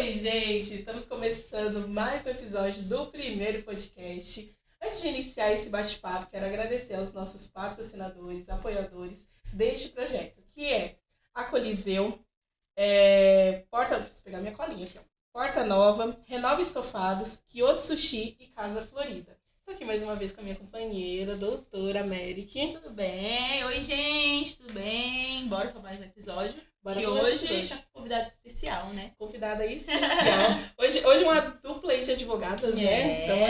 Oi, gente! Estamos começando mais um episódio do primeiro podcast. Antes de iniciar esse bate-papo, quero agradecer aos nossos patrocinadores, apoiadores deste projeto, que é a Coliseu, Vou pegar minha colinha aqui, ó. Porta Nova, Renova Estofados, Kyoto Sushi e Casa Florida. Estou aqui mais uma vez com a minha companheira, doutora Amérique. Tudo bem? Oi, gente, tudo bem? Bora para mais um episódio. Bora que pra mais um hoje episódio. já com convidado especial, né? Convidada especial. Hoje uma dupla aí de advogadas, né? Então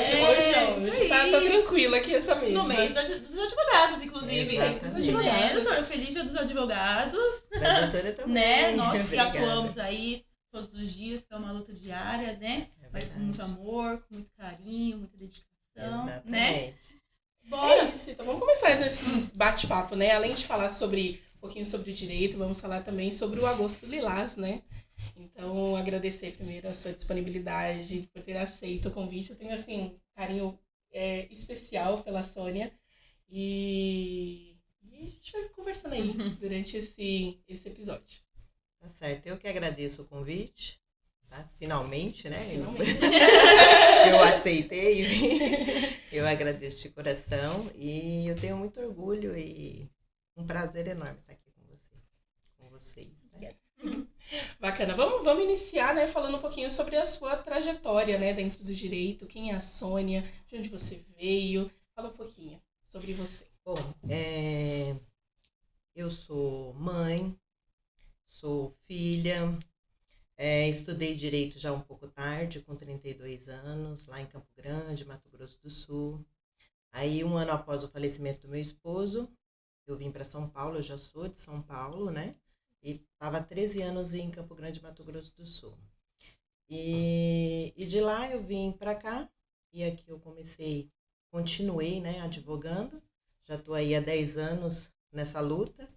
hoje tá tranquila aqui essa mesa. No mês dos advogados, inclusive. Dos advogados. Doutora, feliz dia dos advogados. Pra doutora também. Né? Nós que Obrigada. atuamos aí todos os dias, que é uma luta diária, né? Mas com muito amor, com muito carinho, muita dedicação. Exatamente. Né? É Bora! isso, então vamos começar nesse bate-papo, né? Além de falar um pouquinho sobre o direito, vamos falar também sobre o Agosto Lilás, né? Então, agradecer primeiro a sua disponibilidade por ter aceito o convite. Eu tenho, assim, um carinho especial pela Sônia. E a gente vai conversando aí durante esse episódio. Tá certo. Eu que agradeço o convite. Tá? Finalmente, né? Finalmente. Eu aceitei. Eu agradeço de coração. E eu tenho muito orgulho e um prazer enorme estar aqui com vocês. Né? Bacana. Vamos iniciar, né, falando um pouquinho sobre a sua trajetória, né, dentro do direito. Quem é a Sônia? De onde você veio? Fala um pouquinho sobre você. Bom, eu sou mãe, sou filha, estudei Direito já um pouco tarde, com 32 anos, lá em Campo Grande, Mato Grosso do Sul. Aí, um ano após o falecimento do meu esposo, eu vim para São Paulo, eu já sou de São Paulo, né? E estava há 13 anos em Campo Grande, Mato Grosso do Sul. E de lá eu vim para cá, e aqui eu continuei, né, advogando. Já estou aí há 10 anos nessa luta.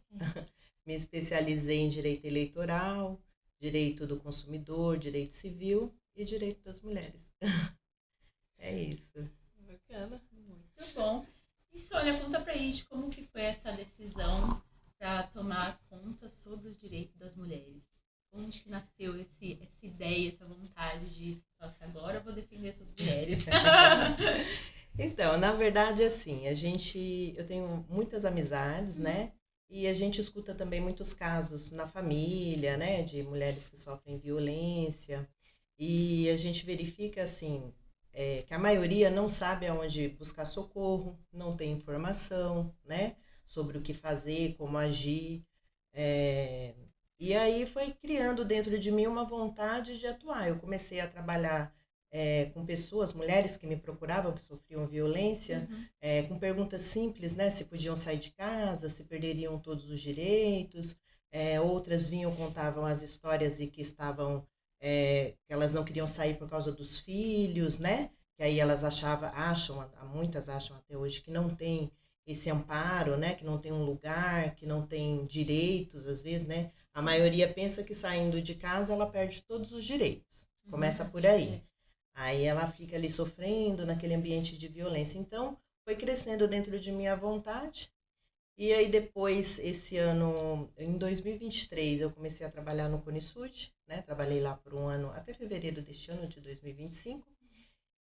Me especializei em direito eleitoral, direito do consumidor, direito civil e direito das mulheres. É isso. Bacana. Muito bom. E Sônia, conta pra gente como que foi essa decisão para tomar conta sobre os direitos das mulheres. Onde que nasceu essa ideia, essa vontade de, nossa, agora eu vou defender essas mulheres? Então, na verdade, assim, eu tenho muitas amizades, né? E a gente escuta também muitos casos na família, né? De mulheres que sofrem violência. E a gente verifica, assim, que a maioria não sabe aonde buscar socorro, não tem informação, né? Sobre o que fazer, como agir. E aí foi criando dentro de mim uma vontade de atuar. Eu comecei a trabalhar com pessoas, mulheres que me procuravam, que sofriam violência, com perguntas simples, né? Se podiam sair de casa, se perderiam todos os direitos. Outras vinham, contavam as histórias e que que elas não queriam sair por causa dos filhos, né? Que aí elas muitas acham até hoje que não tem esse amparo, né? Que não tem um lugar, que não tem direitos, às vezes, né? A maioria pensa que saindo de casa ela perde todos os direitos. Começa por aí. Aí ela fica ali sofrendo naquele ambiente de violência. Então, foi crescendo dentro de mim a vontade. E aí depois, esse ano, em 2023, eu comecei a trabalhar no Conisud, né? Trabalhei lá por um ano, até fevereiro deste ano, de 2025.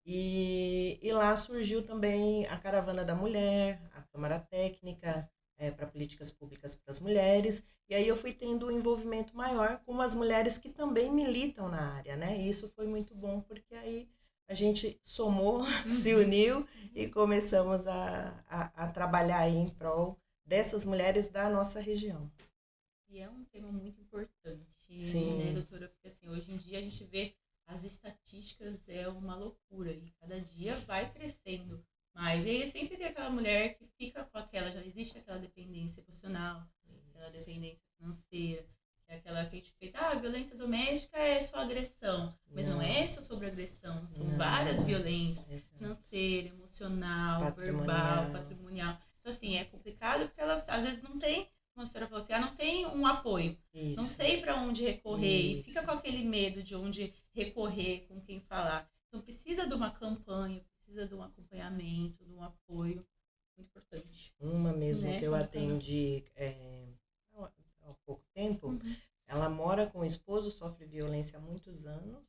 E lá surgiu também a Caravana da Mulher, a Câmara Técnica para Políticas Públicas para as Mulheres. E aí eu fui tendo um envolvimento maior com as mulheres que também militam na área, né? E isso foi muito bom, porque aí a gente somou, se uniu e começamos a trabalhar aí em prol dessas mulheres da nossa região. E é um tema muito importante, Sim. né, doutora? Porque assim, hoje em dia a gente vê as estatísticas, é uma loucura e cada dia vai crescendo mais. E aí sempre tem aquela mulher que fica com já existe aquela dependência emocional, aquela dependência financeira, que é aquela que a gente fez, violência doméstica é só agressão, mas não é só sobre agressão, são várias violências, financeira, emocional, verbal, patrimonial. Então assim, é complicado porque elas às vezes não têm, como a senhora falou assim, não tem um apoio, não sei para onde recorrer, e fica com aquele medo de onde recorrer, com quem falar. Então precisa de uma campanha, precisa de um acompanhamento, de um apoio muito importante. Uma mesmo, né? Que eu atendi há pouco tempo, ela mora com o esposo, sofre violência há muitos anos,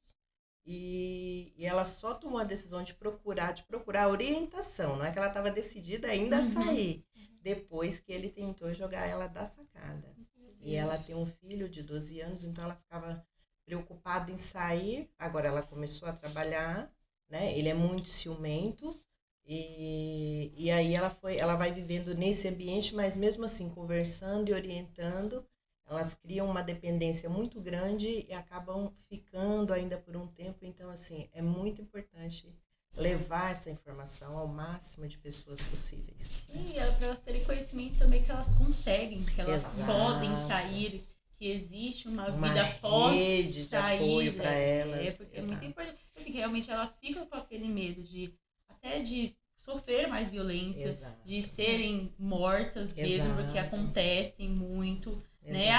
e ela só tomou a decisão de procurar orientação, não é que ela estava decidida ainda a sair, depois que ele tentou jogar ela da sacada. E ela tem um filho de 12 anos, então ela ficava preocupada em sair. Agora ela começou a trabalhar, né? Ele é muito ciumento, e aí ela vai vivendo nesse ambiente, mas mesmo assim, conversando e orientando, elas criam uma dependência muito grande e acabam ficando ainda por um tempo. Então, assim, é muito importante levar essa informação ao máximo de pessoas possíveis. Sim, para elas terem conhecimento também que elas conseguem, que elas Exato. podem sair, que existe uma vida rede pós de sair, apoio para elas. porque é muito importante. Assim, que realmente elas ficam com aquele medo de até de sofrer mais violência, Exato. de serem mortas mesmo, porque Exato. acontecem muito. Né?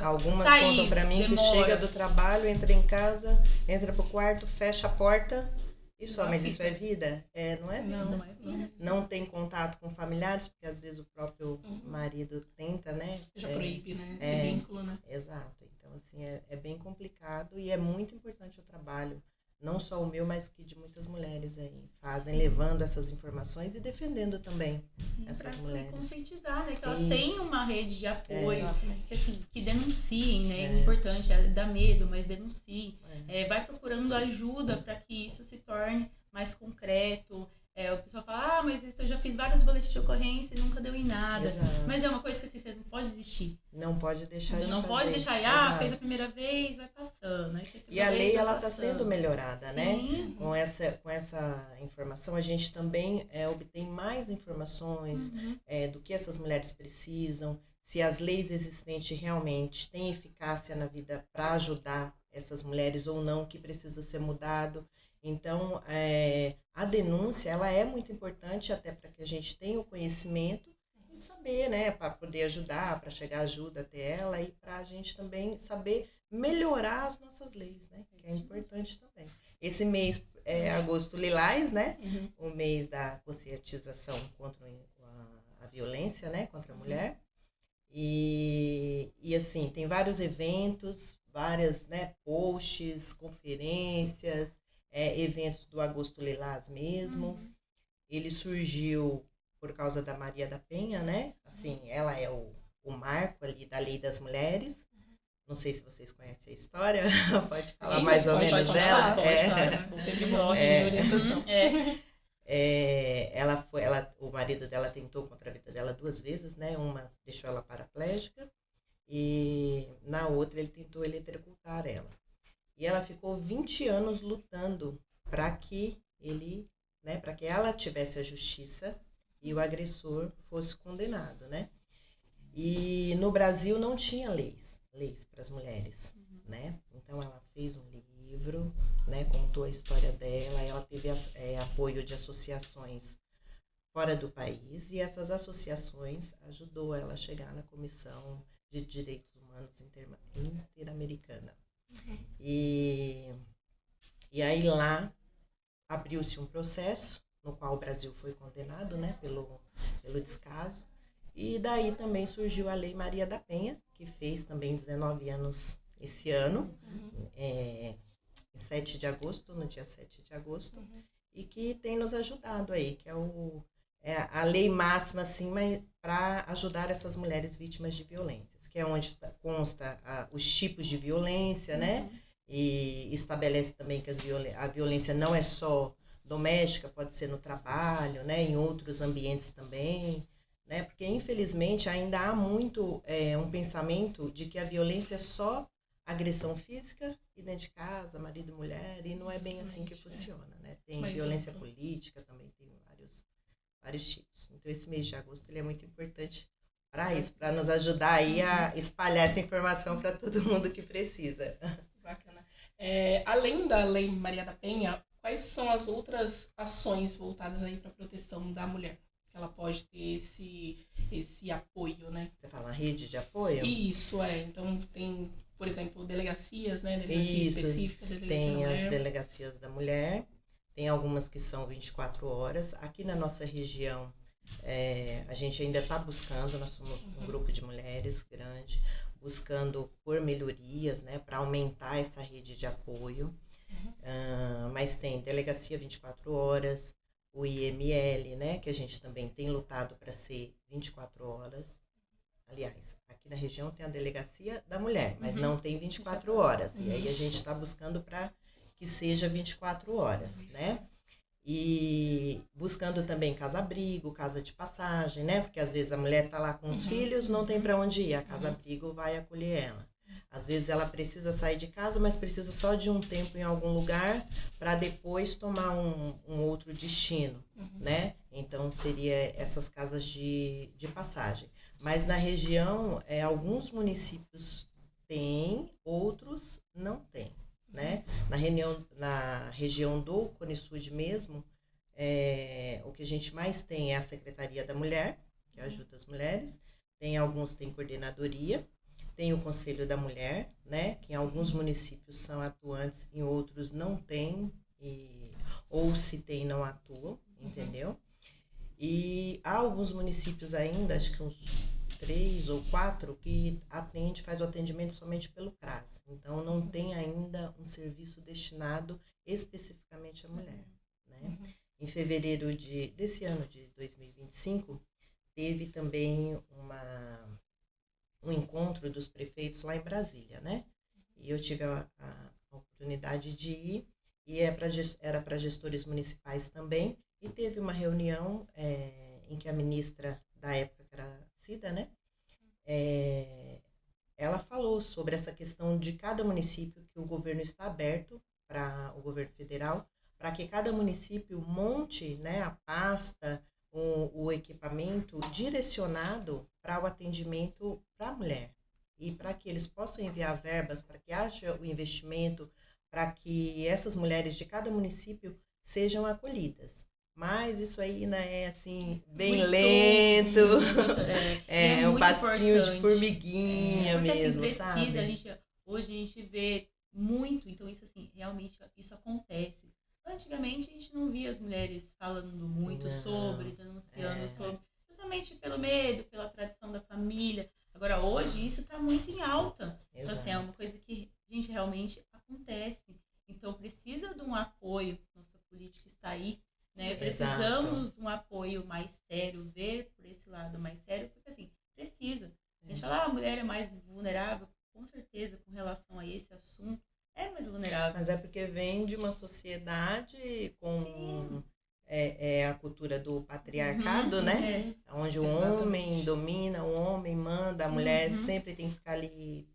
Algumas sair, contam para mim demora. que chega do trabalho, entra em casa, entra pro quarto, fecha a porta e só. Mas isso é vida? Não é vida. Não é vida. Não tem contato com familiares, porque às vezes o próprio marido tenta, né? Já proíbe, né? Esse vínculo, né? Exato. Então, assim, é bem complicado e é muito importante o trabalho, não só o meu, mas que de muitas mulheres aí fazem, levando essas informações e defendendo também essas mulheres. Conscientizar, né? Que elas Isso. têm uma rede de apoio, Exatamente. que, assim, que denunciem, né? É importante, dá medo, mas denunciem. Vai procurando ajuda para que isso se torne mais concreto. O pessoal fala, mas eu já fiz vários boletins de ocorrência e nunca deu em nada. Exato. Mas é uma coisa que assim, você não pode desistir. Não pode deixar de Não fazer. pode deixar, Exato. fez a primeira vez, vai passando. E a lei, ela está sendo melhorada, Sim. né? Com essa informação, a gente também obtém mais informações do que essas mulheres precisam, se as leis existentes realmente têm eficácia na vida para ajudar essas mulheres ou não, que precisa ser mudado. Então, a denúncia, ela é muito importante até para que a gente tenha o conhecimento e saber, né, para poder ajudar, para chegar ajuda até ela e para a gente também saber melhorar as nossas leis, né, que é importante também. Esse mês é Agosto Lilás, né, o mês da conscientização contra a violência, né, contra a mulher. E assim, tem vários eventos, várias, né, posts, conferências, eventos do Agosto Lilás mesmo. Ele surgiu por causa da Maria da Penha, né? Assim, ela é o marco ali da Lei das Mulheres. Não sei se vocês conhecem a história, pode falar mais ou menos dela. Sempre bom de orientação. O marido dela tentou contra a vida dela 2 vezes, né? Uma deixou ela paraplégica e na outra ele tentou eletrocutar ela. E ela ficou 20 anos lutando para que para que ela tivesse a justiça e o agressor fosse condenado, né? E no Brasil não tinha leis para as mulheres, né? Então ela fez um livro, né? Contou a história dela, ela teve apoio de associações fora do país e essas associações ajudou ela a chegar na Comissão de Direitos Humanos Interamericana. E aí lá abriu-se um processo no qual o Brasil foi condenado, né, pelo descaso. E daí também surgiu a Lei Maria da Penha, que fez também 19 anos esse ano, em 7 de agosto, no dia 7 de agosto, e que tem nos ajudado aí, que é a lei máxima, assim, para ajudar essas mulheres vítimas de violências, que é onde consta os tipos de violência, né? E estabelece também que a violência não é só doméstica, pode ser no trabalho, né? Em outros ambientes também, né? Porque, infelizmente, ainda há muito um pensamento de que a violência é só agressão física e dentro de casa, marido e mulher, e não é bem assim que funciona, né? Tem violência política também, tem vários tipos. Então, esse mês de agosto ele é muito importante para isso, para nos ajudar aí a espalhar essa informação para todo mundo que precisa. Bacana. Além da Lei Maria da Penha, quais são as outras ações voltadas aí para a proteção da mulher? Que ela pode ter esse apoio, né? Você fala rede de apoio? Isso, Então, tem, por exemplo, delegacias, né? Delegacia específica, delegacia tem da mulher. As delegacias da mulher. Tem algumas que são 24 horas. Aqui na nossa região, a gente ainda está buscando, nós somos um grupo de mulheres grande, buscando por melhorias, né, para aumentar essa rede de apoio. Mas tem Delegacia 24 horas, o IML, né, que a gente também tem lutado para ser 24 horas. Aliás, aqui na região tem a Delegacia da Mulher, mas não tem 24 horas. E aí a gente está buscando para que seja 24 horas, né? E buscando também casa-abrigo, casa de passagem, né? Porque às vezes a mulher está lá com os filhos, não tem para onde ir, a casa-abrigo vai acolher ela. Às vezes ela precisa sair de casa, mas precisa só de um tempo em algum lugar para depois tomar um outro destino, né? Então, seria essas casas de passagem. Mas na região, alguns municípios têm, outros não têm, né? Na região do Cone Sul mesmo, o que a gente mais tem é a Secretaria da Mulher, que ajuda as mulheres. Alguns têm coordenadoria. Tem o Conselho da Mulher, né, que em alguns municípios são atuantes, em outros não tem, ou se tem, não atuam, entendeu? E há alguns municípios ainda, acho que uns 3 ou 4, que faz o atendimento somente pelo CRAS. Então, não tem ainda um serviço destinado especificamente à mulher, né? Em fevereiro desse ano de 2025, teve também um encontro dos prefeitos lá em Brasília, né? E eu tive a oportunidade de ir, e era para gestores municipais também, e teve uma reunião em que a ministra da época, que era Cida, né? Ela falou sobre essa questão de cada município, que o governo está aberto para o governo federal, para que cada município monte, né, a pasta, o equipamento direcionado para o atendimento para a mulher, e para que eles possam enviar verbas, para que haja o investimento, para que essas mulheres de cada município sejam acolhidas. Mas isso aí ainda é assim, bem lento, um passinho de formiguinha mesmo, assim, sabe? Hoje a gente vê muito, então isso assim, realmente isso acontece. Antigamente a gente não via as mulheres falando muito sobre, denunciando sobre, justamente pelo medo, pela tradição da família. Agora hoje isso está muito em alta. Então, assim, é uma coisa que, gente, realmente acontece. Então precisa de um apoio, nossa política está aí, né? Precisamos de um apoio mais sério, ver por esse lado mais sério, porque assim, precisa. A gente fala, a mulher é mais vulnerável, com certeza, com relação a esse assunto. É mais vulnerável. Mas é porque vem de uma sociedade com a cultura do patriarcado, né? Onde o homem domina, o homem manda, a mulher sempre tem que ficar ali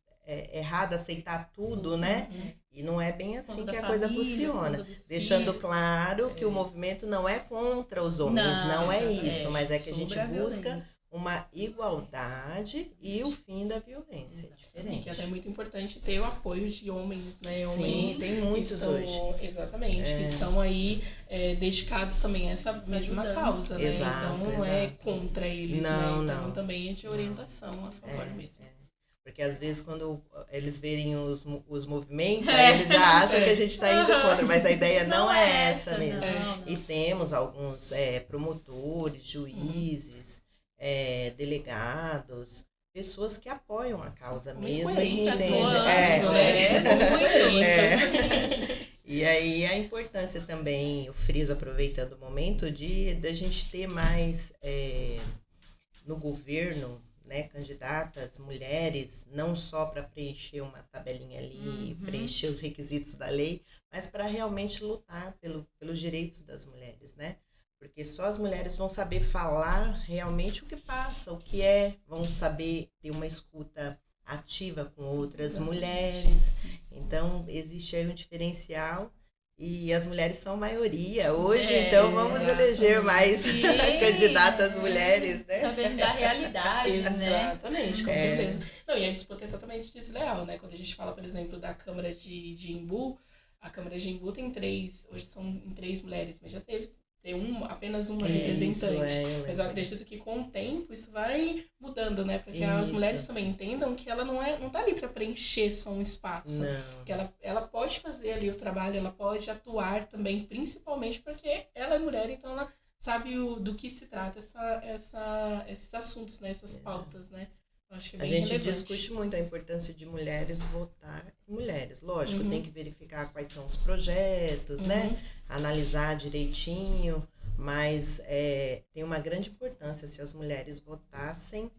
errada, aceitar tudo, né? E não é bem assim que a coisa funciona. Deixando claro que o movimento não é contra os homens, não é isso, mas é que a gente busca uma igualdade e o fim da violência. É diferente. Que é até muito importante ter o apoio de homens, né? Sim, homens tem muitos hoje. Exatamente, que estão aí dedicados também a essa mesma causa, né? Exato, então não é contra eles, não, né? Então também é de orientação a favor mesmo. Porque às vezes quando eles verem os movimentos, aí eles já acham que a gente está indo contra, mas a ideia não é essa mesmo. Não. E temos alguns promotores, juízes, delegados, pessoas que apoiam a causa mesmo e que entendem. E aí a importância também, eu friso aproveitando o momento, da gente ter mais no governo, né, candidatas, mulheres, não só para preencher uma tabelinha ali, preencher os requisitos da lei, mas para realmente lutar pelos direitos das mulheres, né? Porque só as mulheres vão saber falar realmente o que passa, o que vão saber ter uma escuta ativa com outras mulheres. Então, existe aí um diferencial. E as mulheres são maioria hoje, então vamos eleger mais candidatas mulheres, né? Sabendo da realidade, Exatamente, com certeza. Não, e a disputa é totalmente desleal, né? Quando a gente fala, por exemplo, da Câmara de Embu, a Câmara de Embu tem hoje são 3 mulheres, mas já tem apenas uma representante. Mas eu acredito que com o tempo isso vai mudando, né? Para que as mulheres também entendam que ela não tá ali para preencher só um espaço. Não. Que ela pode fazer ali o trabalho, ela pode atuar também, principalmente porque ela é mulher, então ela sabe do que se trata esses assuntos, né? Essas pautas, né? Acho que é A bem gente relevante. discute muito a importância de mulheres votar em mulheres. Lógico, Uhum. tem que verificar quais são os projetos, né? Uhum. Analisar direitinho, mas tem uma grande importância se as mulheres votassem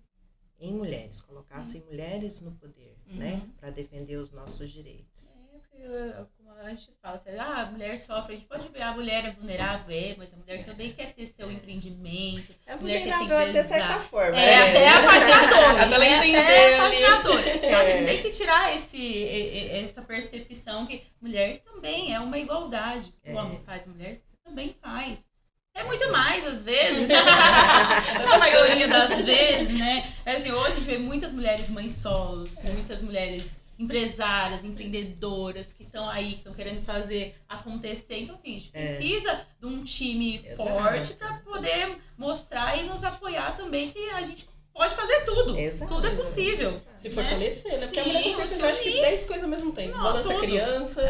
em mulheres, colocassem mulheres no poder, né? Uhum. Para defender os nossos direitos. Como a gente fala, assim, a mulher sofre, a gente pode ver, a mulher é vulnerável, mas a mulher também quer ter seu empreendimento. É a mulher quer ser vulnerável até certa empresária. forma, Até a página 2, Até ela entender até a ali. página 2. Então, assim, tem que tirar essa percepção que mulher também é uma igualdade. O homem faz, mulher também faz. É muito mais, às vezes. A maioria das vezes, né? Assim, hoje a gente vê muitas mulheres mães solos, muitas mulheres empresárias, empreendedoras que estão aí, que estão querendo fazer acontecer. Então, assim, a gente precisa de um time forte para poder mostrar e nos apoiar também que a gente pode fazer tudo. Exato, Tudo é possível. Se fortalecer, né? Porque a Sim, mulher consegue fazer, acho que 10 coisas ao mesmo tempo. Não, Balança tudo. criança.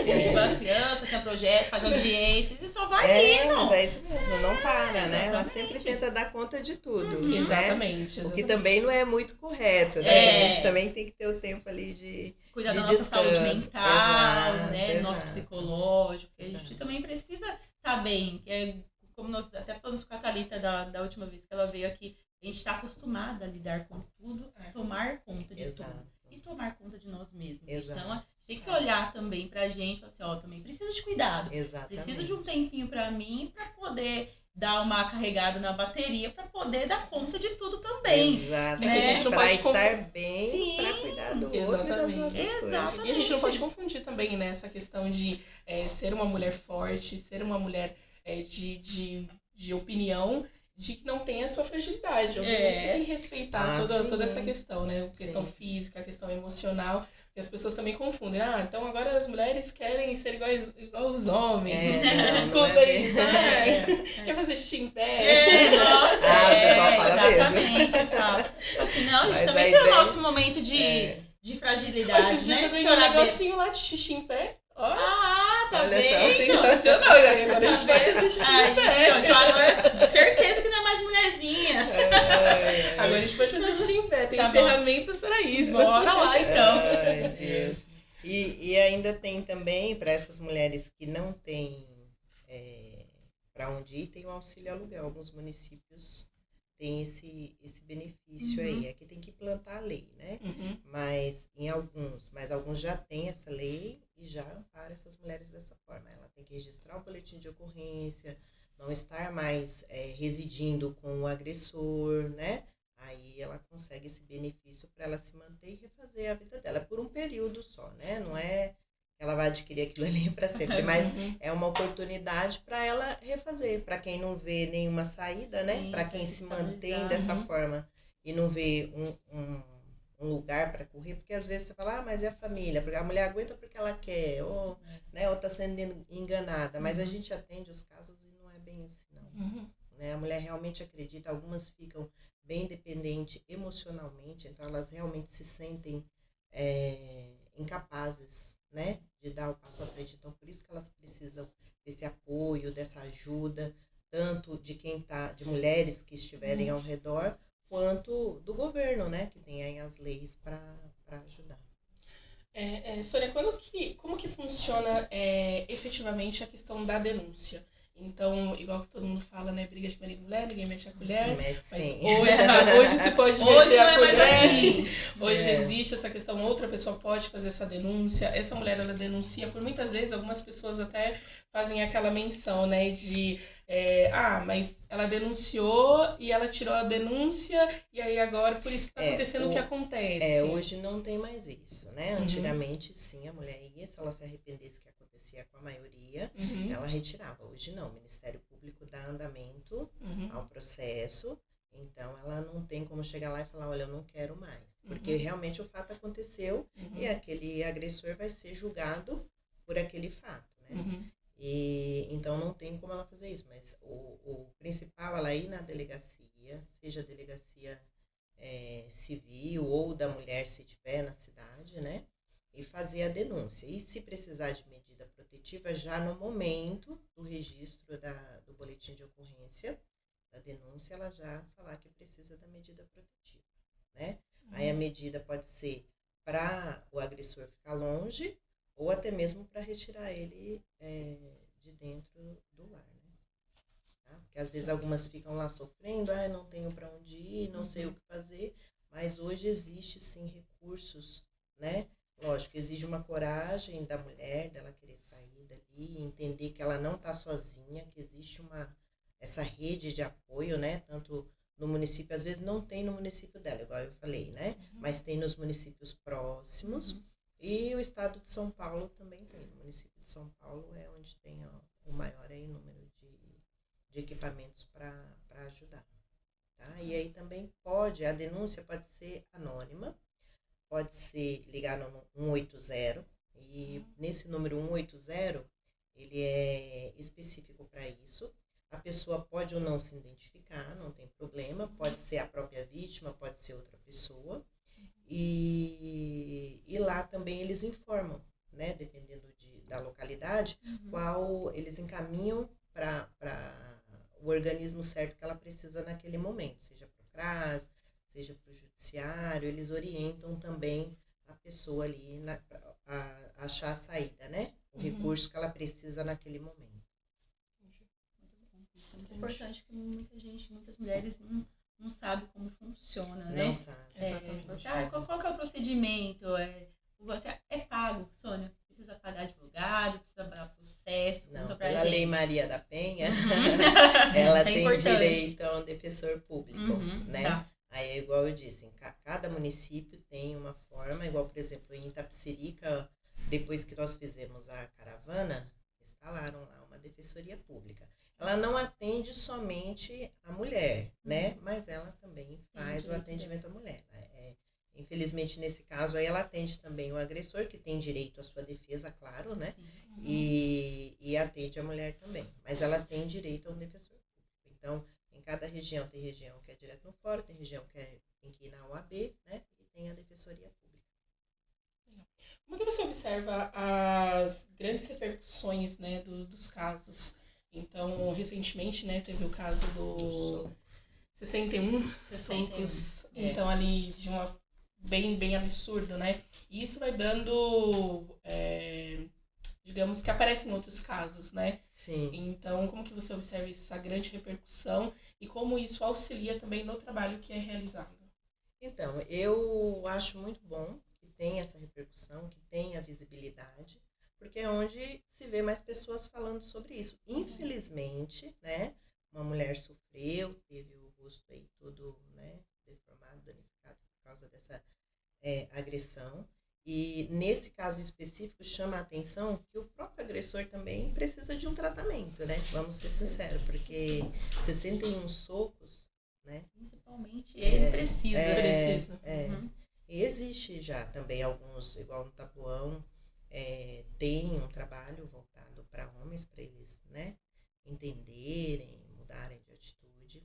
Gente, balança criança, tem projeto, faz audiências e só vai indo. Mas é isso mesmo, não para, né? Ela exatamente. sempre tenta dar conta de tudo. Uhum. Né? Exatamente. O que também não é muito correto, né? A gente também tem que ter o tempo ali de cuidar da descanso. nossa saúde mental, né? Do nosso Exato. psicológico. A Exato. gente também precisa estar bem. Que é, como nós até falamos com a Thalita da última vez que ela veio aqui, a gente está acostumada a lidar com tudo, tomar conta de Exato. tudo. E tomar conta de nós mesmos. Exato. Então, a gente tem que olhar também pra gente e falar assim, ó, também preciso de cuidado. Exatamente. Preciso de um tempinho pra mim, pra poder dar uma carregada na bateria, pra poder dar conta de tudo também. Exatamente. É que a gente não pra pode estar bem, Sim, pra cuidar do outro e das exatamente. nossas coisas. Exatamente. E a gente não pode confundir também, né, essa questão de ser uma mulher forte, ser uma mulher de opinião, de que não tem a sua fragilidade. Obviamente você tem que respeitar toda essa questão, né? A questão física, a questão emocional, que as pessoas também confundem. Ah, então agora as mulheres querem ser igual os homens. Escuta isso. Quer fazer xixi em pé. Nossa, o pessoal fala mesmo. exatamente. Fala. Assim, não, a gente Mas também a tem o ideia- nosso momento de fragilidade, Esses dias né? eu ganhei um negocinho lá de xixi em pé. Ó. Tá Olha vendo? só, Sensacional. Agora a gente pode fazer xixi em pé. Então agora, certeza que não é mais mulherzinha. Agora a gente pode fazer xixi em pé. Tem Tá bom. ferramentas para isso. Bora lá, então. Ai, Deus. E ainda tem também, para essas mulheres que não têm para onde ir, tem o auxílio aluguel. Alguns municípios têm esse benefício aí. Aqui tem que implantar a lei, né? Uhum. Mas alguns já têm essa lei e já ampara essas mulheres dessa forma. Ela tem que registrar o boletim de ocorrência, não estar mais residindo com o agressor, né? Aí ela consegue esse benefício para ela se manter e refazer a vida dela por um período só, né? Não é que ela vai adquirir aquilo ali para sempre, mas é uma oportunidade para ela refazer. Para quem não vê nenhuma saída, né? Sim, Para quem se mantém estabilizar. dessa forma e não vê um lugar para correr, porque às vezes você fala, mas é a família, porque a mulher aguenta porque ela quer, ou tá sendo enganada, mas a gente atende os casos e não é bem assim, não. Uhum. Né? A mulher realmente acredita, algumas ficam bem dependentes emocionalmente, então elas realmente se sentem incapazes, né, de dar o passo à frente. Então, por isso que elas precisam desse apoio, dessa ajuda, tanto de de mulheres que estiverem ao redor, quanto do governo, né, que tem aí as leis para ajudar. Sônia, como que funciona efetivamente a questão da denúncia? Então, igual que todo mundo fala, né? Briga de marido e mulher, ninguém mete a colher. Mas hoje se pode meter a colher. Assim. Hoje existe essa questão, outra pessoa pode fazer essa denúncia. Essa mulher, ela denuncia por muitas vezes, algumas pessoas até fazem aquela menção, né? De, mas ela denunciou e ela tirou a denúncia e aí agora, por isso que está acontecendo o que acontece. Hoje não tem mais isso, né? Antigamente, sim, a mulher ia, se ela se arrependesse, que acontecia com a maioria, ela retirava. Hoje não, o Ministério Público dá andamento ao processo, então ela não tem como chegar lá e falar, olha, eu não quero mais. Porque realmente o fato aconteceu e aquele agressor vai ser julgado por aquele fato, né? E então não tem como ela fazer isso, mas o principal, ela ir na delegacia, seja a delegacia civil ou da mulher se tiver na cidade, né? E fazer a denúncia. E se precisar de medida protetiva, já no momento do registro do boletim de ocorrência, da denúncia, ela já falar que precisa da medida protetiva. né? Aí a medida pode ser para o agressor ficar longe ou até mesmo para retirar ele de dentro do lar, né? Tá? Porque às vezes algumas ficam lá sofrendo, não tenho para onde ir, não sei o que fazer, mas hoje existe sim recursos, né? Lógico, exige uma coragem da mulher, dela querer sair dali, entender que ela não está sozinha, que existe essa rede de apoio, né? Tanto no município, às vezes não tem no município dela, igual eu falei, né? Mas tem nos municípios próximos. E o estado de São Paulo também tem. No município de São Paulo é onde tem o maior número de equipamentos para ajudar. Tá? E aí também a denúncia pode ser anônima, pode ser ligar no 180, e nesse número 180, ele é específico para isso. A pessoa pode ou não se identificar, não tem problema, pode ser a própria vítima, pode ser outra pessoa. E lá também eles informam, né, dependendo da localidade, qual eles encaminham para o organismo certo que ela precisa naquele momento, seja para o CRAS, seja para o judiciário, eles orientam também a pessoa ali a achar a saída, né? O recurso que ela precisa naquele momento. Isso é muito importante, porque muitas mulheres não sabem como funciona, né? Não sabe. Exatamente. Qual que é o procedimento? Você é pago, Sônia? Precisa pagar advogado, precisa pagar processo? Não, Conta pra pela gente. Lei Maria da Penha, ela tem importante. direito a um defensor público, né? Tá. Aí é igual eu disse, cada município tem uma forma, igual, por exemplo, em Itapecerica, depois que nós fizemos a caravana, instalaram lá uma defensoria pública. Ela não atende somente a mulher, né? Mas ela também faz o atendimento à mulher. Infelizmente, nesse caso, aí ela atende também o agressor, que tem direito à sua defesa, claro, né? E atende a mulher também. Mas ela tem direito a um defensor público. Então, em cada região, tem região que é direto no fórum, tem região que tem que ir na OAB, né? E tem a defensoria pública. Como que você observa as grandes repercussões, né, dos casos? Então, recentemente, né, teve o caso do 61 socos, então ali de uma bem absurdo, né? E isso vai dando, digamos que aparece em outros casos, né? Sim. Então, como que você observa essa grande repercussão e como isso auxilia também no trabalho que é realizado? Então, eu acho muito bom que tenha essa repercussão, que tenha visibilidade, porque é onde se vê mais pessoas falando sobre isso. Infelizmente, né, uma mulher sofreu, teve o rosto aí todo, né, deformado, danificado por causa dessa agressão. E nesse caso específico chama a atenção que o próprio agressor também precisa de um tratamento, né? Vamos ser sinceros, porque 61 socos, né? Principalmente ele precisa. E existe já também alguns, igual no Tapuão, tem um trabalho voltado para homens, para eles, né, entenderem, mudarem de atitude.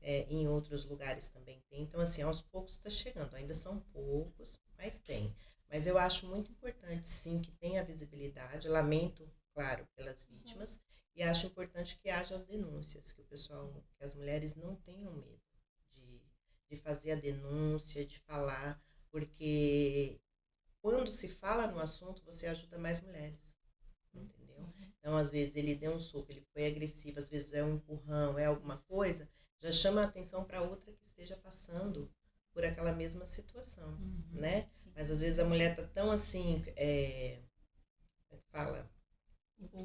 Em outros lugares também tem. Então, assim, aos poucos está chegando. Ainda são poucos, mas tem. Mas eu acho muito importante, sim, que tenha visibilidade. Lamento, claro, pelas vítimas. E acho importante que haja as denúncias, que que as mulheres não tenham medo de fazer a denúncia, de falar, porque quando se fala no assunto, você ajuda mais mulheres, entendeu? Então, às vezes, ele deu um soco, ele foi agressivo, às vezes é um empurrão, é alguma coisa, já chama a atenção para outra que esteja passando por aquela mesma situação, né? Mas, às vezes, a mulher tá tão, assim,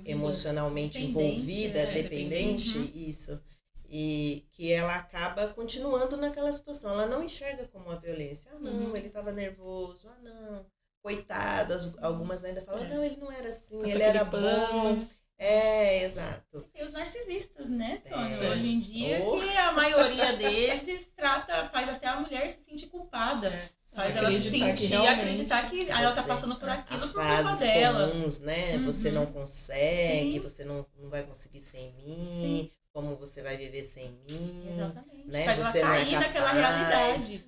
emocionalmente envolvida, dependente, isso, e que ela acaba continuando naquela situação. Ela não enxerga como uma violência. Ele estava nervoso, não, coitado. Algumas ainda falam, não, ele não era assim, ele era bom. Exato. E tem os narcisistas, né, Sônia? Hoje em dia, que a maioria deles faz até a mulher se sentir culpada. Faz ela se sentir, acreditar que ela tá passando por aquilo por culpa dela. Comuns, né? Você não consegue, você não vai conseguir sem mim. Sim. Como você vai viver sem mim? Exatamente. Né? Faz você ela cair não é capaz, naquela realidade.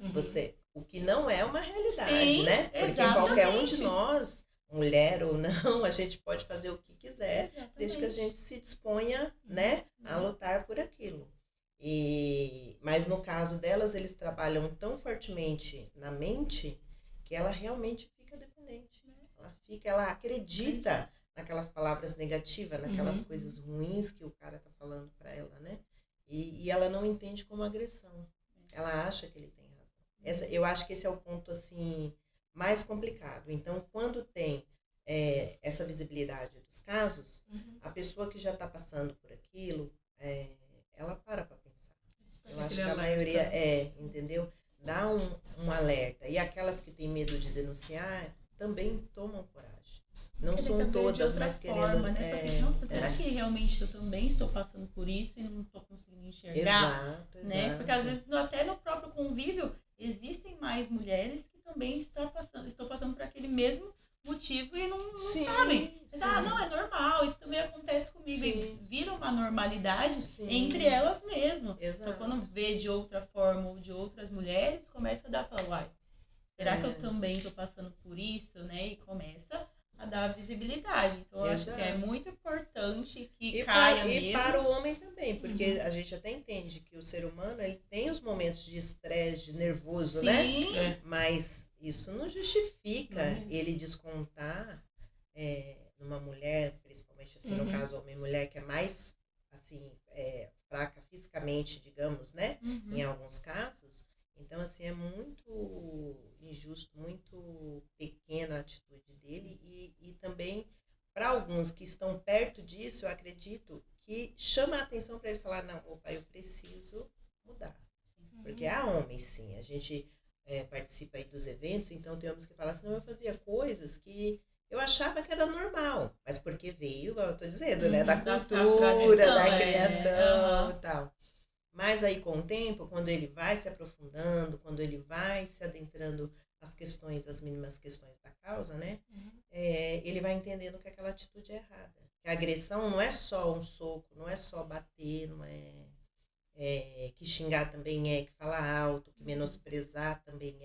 O que não é uma realidade, sim, né? Porque exatamente. Qualquer um de nós, mulher ou não, a gente pode fazer o que quiser, desde que a gente se disponha, né, a lutar por aquilo. Mas no caso delas, eles trabalham tão fortemente na mente que ela realmente fica dependente. Ela acredita naquelas palavras negativas, naquelas coisas ruins que o cara tá falando para ela, né? E ela não entende como agressão. Ela acha que ele tem razão. Eu acho que esse é o ponto, assim, mais complicado. Então, quando tem essa visibilidade dos casos, a pessoa que já está passando por aquilo, ela para pensar. Eu acho que a maioria entendeu? Dá um alerta. E aquelas que têm medo de denunciar também tomam coragem. Não são todas, mas querendo... Né? Assim, nossa, será que realmente eu também estou passando por isso e não estou conseguindo enxergar? Exato. Né? Porque às vezes até no próprio convívio existem mais mulheres que também estão passando por aquele mesmo motivo e não sabem. Não, é normal, isso também acontece comigo. E vira uma normalidade entre elas mesmas. Exato. Então quando vê de outra forma ou de outras mulheres, começa a dar, uai, será que eu também estou passando por isso, né? E começa a dar visibilidade. Então, eu acho que é muito importante que caia mesmo. E para o homem também, porque a gente até entende que o ser humano ele tem os momentos de estresse, de nervoso, né? Mas isso não justifica ele descontar numa mulher, principalmente assim, no caso homem e mulher, que é mais assim, fraca fisicamente, digamos, né? Em alguns casos. Então, assim, é muito injusto, muito pequena a atitude dele e também, para alguns que estão perto disso, eu acredito que chama a atenção para ele falar, não, opa, eu preciso mudar. Porque há homens, sim, a gente participa aí dos eventos, então tem homens que falam assim, não, eu fazia coisas que eu achava que era normal, mas porque veio, igual eu tô dizendo, né, da cultura, da criação e tal. Mas aí, com o tempo, quando ele vai se aprofundando, quando ele vai se adentrando as questões, as mínimas questões da causa, né? Ele vai entendendo que aquela atitude é errada. Que a agressão não é só um soco, não é só bater, não que xingar também que falar alto, que menosprezar também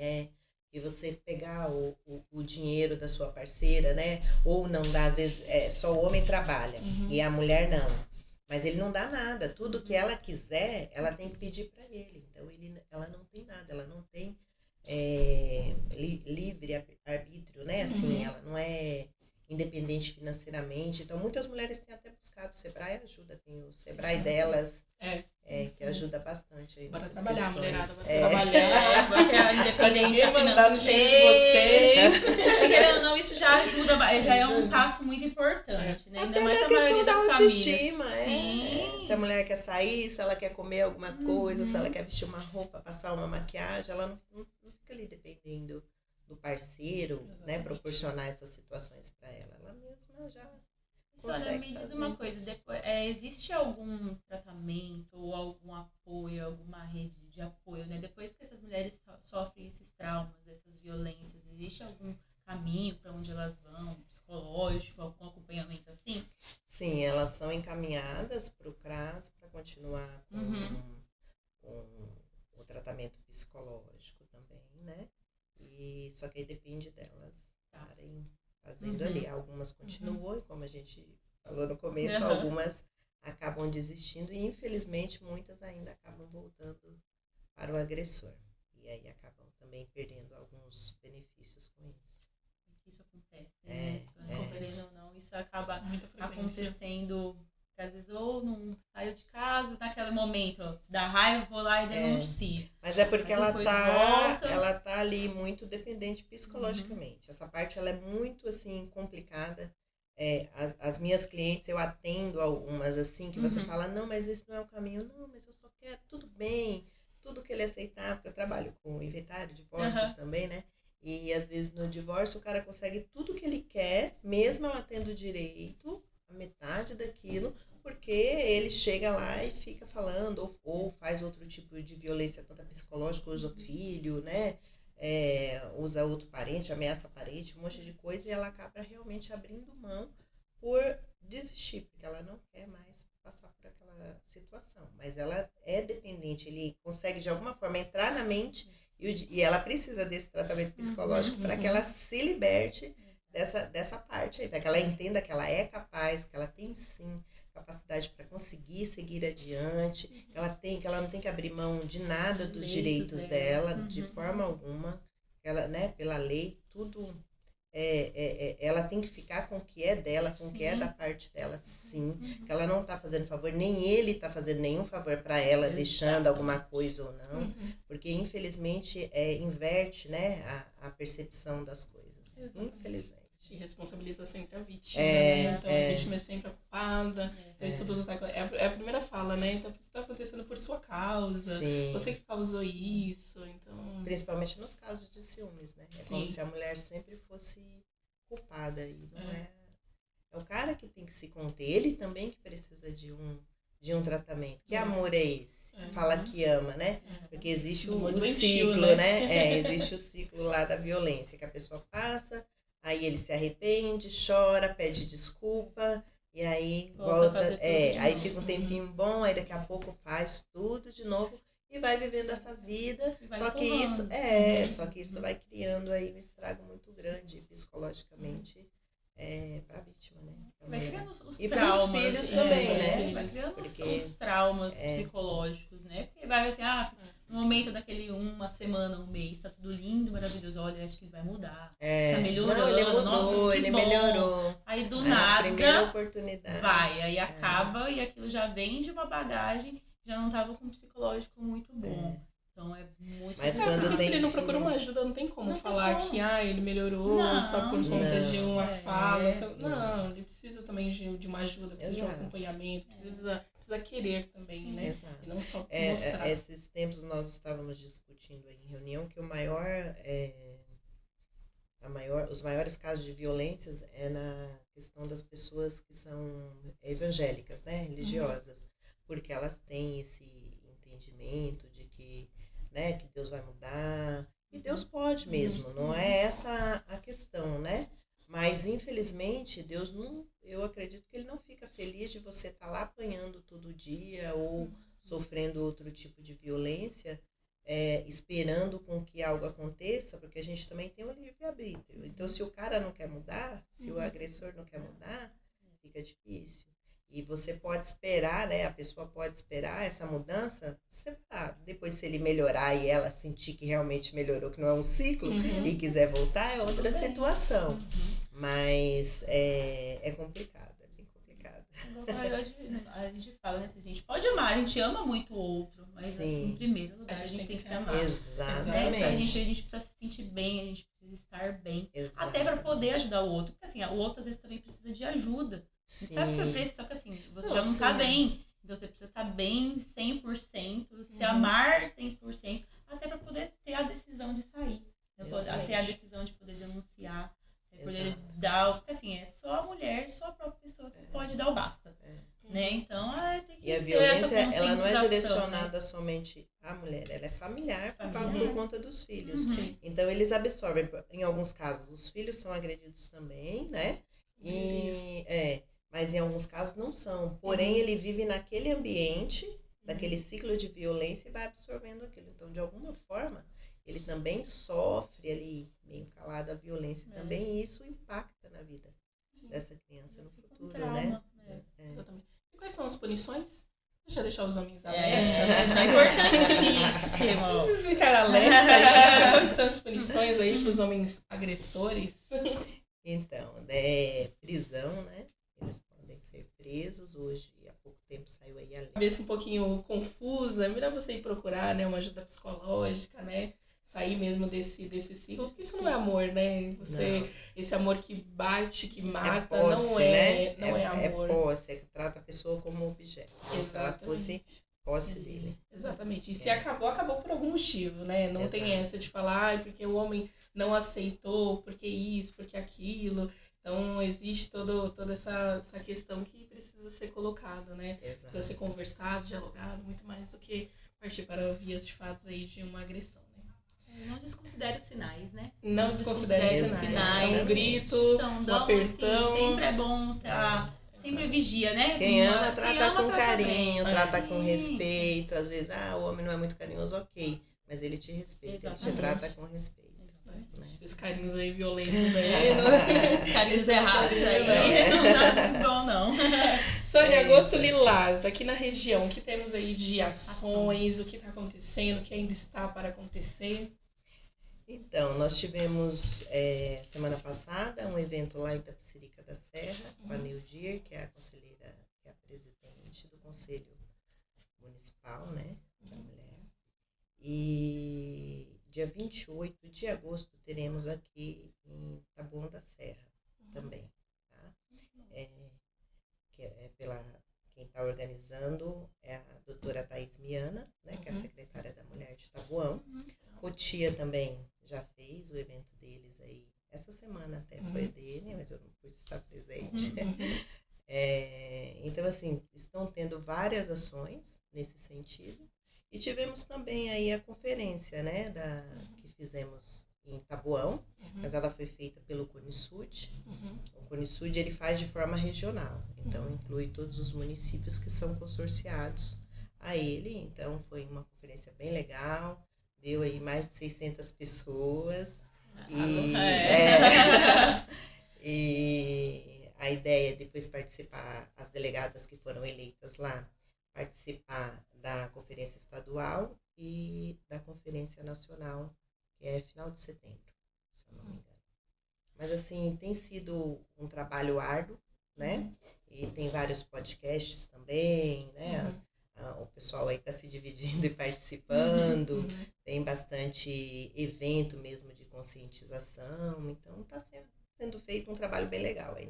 que você pegar o dinheiro da sua parceira, né? Ou não dá, às vezes, só o homem trabalha e a mulher não. Mas ele não dá nada. Tudo que ela quiser, ela tem que pedir para ele. Então, ela não tem nada. Ela não tem livre arbítrio, né? Assim, ela não é independente financeiramente. Então, muitas mulheres têm até buscado o Sebrae ajuda. Tem o Sebrae delas, que ajuda bastante aí bora nessas trabalhar, questões. Mulherada, bora trabalhar. Vai criar a independência mandar no dinheiro de vocês. vocês. Assim, querendo ou não, isso já ajuda, já é um passo muito importante, né? Ainda mais a maioria das autoestima, famílias. Se a mulher quer sair, se ela quer comer alguma coisa, se ela quer vestir uma roupa, passar uma maquiagem, ela não fica ali dependendo do parceiro, né? Proporcionar essas situações para ela. Ela mesma já Olha, me diz uma coisa, depois, existe algum tratamento ou algum apoio, alguma rede de apoio, né? Depois que essas mulheres sofrem esses traumas, essas violências, existe algum caminho para onde elas vão, psicológico, algum acompanhamento assim? Sim, elas são encaminhadas para o CRAS para continuar com o tratamento psicológico também, né? Só que aí depende delas estarem fazendo ali. Algumas continuam, como a gente falou no começo, algumas acabam desistindo e infelizmente muitas ainda acabam voltando para o agressor. E aí acabam também perdendo alguns benefícios com isso. Isso acontece, né? Querendo ou não, isso acaba acontecendo, porque às vezes ou não saiu de casa, naquele momento da raiva, vou lá e denuncio. Mas é porque ela tá ali muito dependente psicologicamente. Essa parte ela é muito assim complicada. As minhas clientes, eu atendo algumas assim, que você fala, não, mas esse não é o caminho. Não, mas eu só quero, tudo bem, tudo que ele aceitar, porque eu trabalho com inventário, divórcios também, né? E às vezes no divórcio o cara consegue tudo que ele quer, mesmo ela tendo direito a metade daquilo, porque ele chega lá e fica falando, ou faz outro tipo de violência, tanto psicológica, usa o filho, né? Usa outro parente, ameaça parente, um monte de coisa, e ela acaba realmente abrindo mão por desistir, porque ela não quer mais passar por aquela situação. Mas ela é dependente, ele consegue de alguma forma entrar na mente e ela precisa desse tratamento psicológico para que ela se liberte dessa parte aí, para que ela entenda que ela é capaz, que ela tem sim capacidade para conseguir seguir adiante, que ela não tem que abrir mão de nada dos direitos dela, de forma alguma, ela, né, pela lei, tudo ela tem que ficar com o que é dela, com o que é da parte dela, sim, que ela não está fazendo favor, nem ele está fazendo nenhum favor para ela, deixando alguma coisa ou não, porque infelizmente inverte, né, a percepção das coisas, infelizmente. E responsabiliza sempre a vítima, né? Então a vítima é sempre a culpada. Então isso tudo é a primeira fala, né? Então isso está acontecendo por sua causa. Sim. Você que causou isso. Então... Principalmente nos casos de ciúmes, né? É como se a mulher sempre fosse culpada. E não é o cara que tem que se conter. Ele também que precisa de um tratamento. Que amor é esse? Fala que ama, né? Porque existe o ciclo, né? Existe o ciclo lá da violência, que a pessoa passa... Aí ele se arrepende, chora, pede desculpa, e aí volta, aí fica um tempinho bom, aí daqui a pouco faz tudo de novo e vai vivendo essa vida. Só que isso vai criando aí um estrago muito grande psicologicamente para a vítima, né? Vai criando os e traumas. E para os filhos também, né? Vai criando os traumas psicológicos, né? Porque vai assim, no momento daquele uma semana, um mês, tá tudo lindo, maravilhoso. Olha, acho que ele vai mudar. Tá melhorando. Não, ele mudou, nossa, ele melhorou. Aí do nada, primeira oportunidade. aí acaba e aquilo já vem de uma bagagem, já não tava com um psicológico muito bom. Então é muito... Mas quando se ele não procura uma ajuda, não tem como falar que ele melhorou só por conta de uma fala. Não, ele precisa também de uma ajuda, precisa de um acompanhamento, precisa querer também, né? Exato. E não só mostrar. Esses tempos nós estávamos discutindo em reunião que os maiores casos de violências é na questão das pessoas que são evangélicas, né? Religiosas. Porque elas têm esse entendimento de que, né, que Deus vai mudar, e Deus pode mesmo, não é essa a questão, né? Mas, infelizmente, Deus não, eu acredito que ele não fica feliz de você estar lá apanhando todo dia ou sofrendo outro tipo de violência, esperando com que algo aconteça, porque a gente também tem um livre-arbítrio. Então, se o cara não quer mudar, se o agressor não quer mudar, fica difícil. E você pode esperar, né? A pessoa pode esperar essa mudança separado. Depois, se ele melhorar e ela sentir que realmente melhorou, que não é um ciclo, e quiser voltar, é outra situação. Mas é complicado, é bem complicado. A gente fala, né? A gente pode amar, a gente ama muito o outro, mas em primeiro lugar a gente tem que se amar. Exatamente. Né? A gente precisa se sentir bem, a gente precisa estar bem. Exatamente. Até para poder ajudar o outro. Porque assim, o outro às vezes também precisa de ajuda. Sim. Sabe o que eu só que assim, você já não tá bem. Então você precisa estar bem 100%, se amar 100%, até para poder ter a decisão de sair. Ter a decisão de poder denunciar, poder dar. Porque assim, é só a mulher, só a própria pessoa que pode dar o basta. Né? Então, tem que e a violência, ela não é direcionada somente à mulher, ela é familiar por conta dos filhos. Então, eles absorvem, em alguns casos, os filhos são agredidos também, né? Mas em alguns casos não são. Porém, ele vive naquele ambiente, naquele ciclo de violência e vai absorvendo aquilo. Então, de alguma forma, ele também sofre ali, meio calado, a violência também, e isso impacta na vida dessa criança no futuro, né? Exatamente. E quais são as punições? Deixa eu deixar os homens alerta. É importantíssimo. Ficar alerta. Quais são as punições aí para os homens agressores? Então, prisão, né? Eles podem ser presos. Hoje, há pouco tempo, saiu aí a lei. Cabeça um pouquinho confusa, é melhor você ir procurar, né, uma ajuda psicológica, né? Sair mesmo desse ciclo, porque isso não é amor, né? Esse amor que bate, que mata, posse, não é amor. É posse, trata a pessoa como objeto, como se ela fosse posse dele. Exatamente. E se acabou por algum motivo, né? Não tem essa de falar, porque o homem não aceitou, porque isso, porque aquilo. Então, existe toda essa questão que precisa ser colocada, né? Precisa ser conversado, dialogado, muito mais do que partir para vias de fatos aí de uma agressão. Não desconsidere os sinais, né? Não desconsidere os sinais. Um grito, um apertão. Assim, sempre é bom sempre vigia, né? Quem ama, trata com carinho, trata com respeito. Às vezes, o homem não é muito carinhoso, ok. Mas ele te respeita, ele te trata com respeito. Esses carinhos aí violentos aí. Os carinhos errados aí. Não dá muito bom, não. Sônia, É Agosto isso. Lilás, aqui na região, o que temos aí de ações, Ações. o que está acontecendo, o que ainda está para acontecer? Então, nós tivemos semana passada um evento lá em Itapecerica da Serra, com a Neudir, que é a conselheira, que é a presidente do Conselho Municipal, né, da Mulher. E dia 28 de agosto teremos aqui em Taboão da Serra também, tá? Quem está organizando é a doutora Thaís Miana, né, que é a secretária da Mulher de Taboão. Cotia também já fez o evento deles aí. Essa semana até foi dele, mas eu não pude estar presente. Então, assim, estão tendo várias ações nesse sentido. E tivemos também aí a conferência, né, que fizemos em Taboão, mas ela foi feita pelo Conisud. O Conisud, ele faz de forma regional, então inclui todos os municípios que são consorciados a ele. Então foi uma conferência bem legal, deu aí mais de 600 pessoas. E a ideia é depois participar, as delegadas que foram eleitas lá, participar da conferência estadual e da conferência nacional, que é final de setembro, se eu não me engano. Mas, assim, tem sido um trabalho árduo, né? E tem vários podcasts também, né? O pessoal aí está se dividindo e participando. Tem bastante evento mesmo de conscientização. Então, está sendo feito um trabalho bem legal aí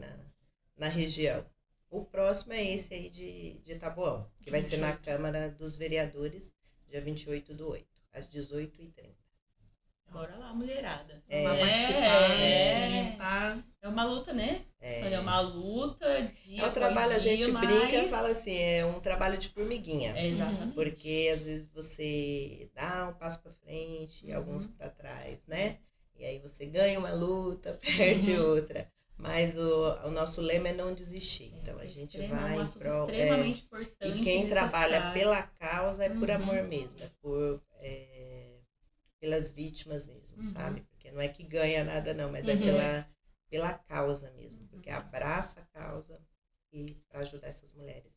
na região. O próximo é esse aí de Taboão, que vai ser na Câmara dos Vereadores, dia 28/8, às 18h30. Bora lá, mulherada. Vamos participar, tá? É uma luta, né? É uma luta dia É um trabalho, após a gente dia, brinca e mas... fala assim, é um trabalho de formiguinha. Exatamente. Porque às vezes você dá um passo para frente e alguns para trás, né? E aí você ganha uma luta, perde outra. Mas o nosso lema é não desistir. Então a gente vai em prol. Extremamente importante. E quem trabalha pela causa é por amor mesmo, é pelas vítimas mesmo, sabe? Porque não é que ganha nada não, mas é pela causa mesmo, porque abraça a causa e para ajudar essas mulheres.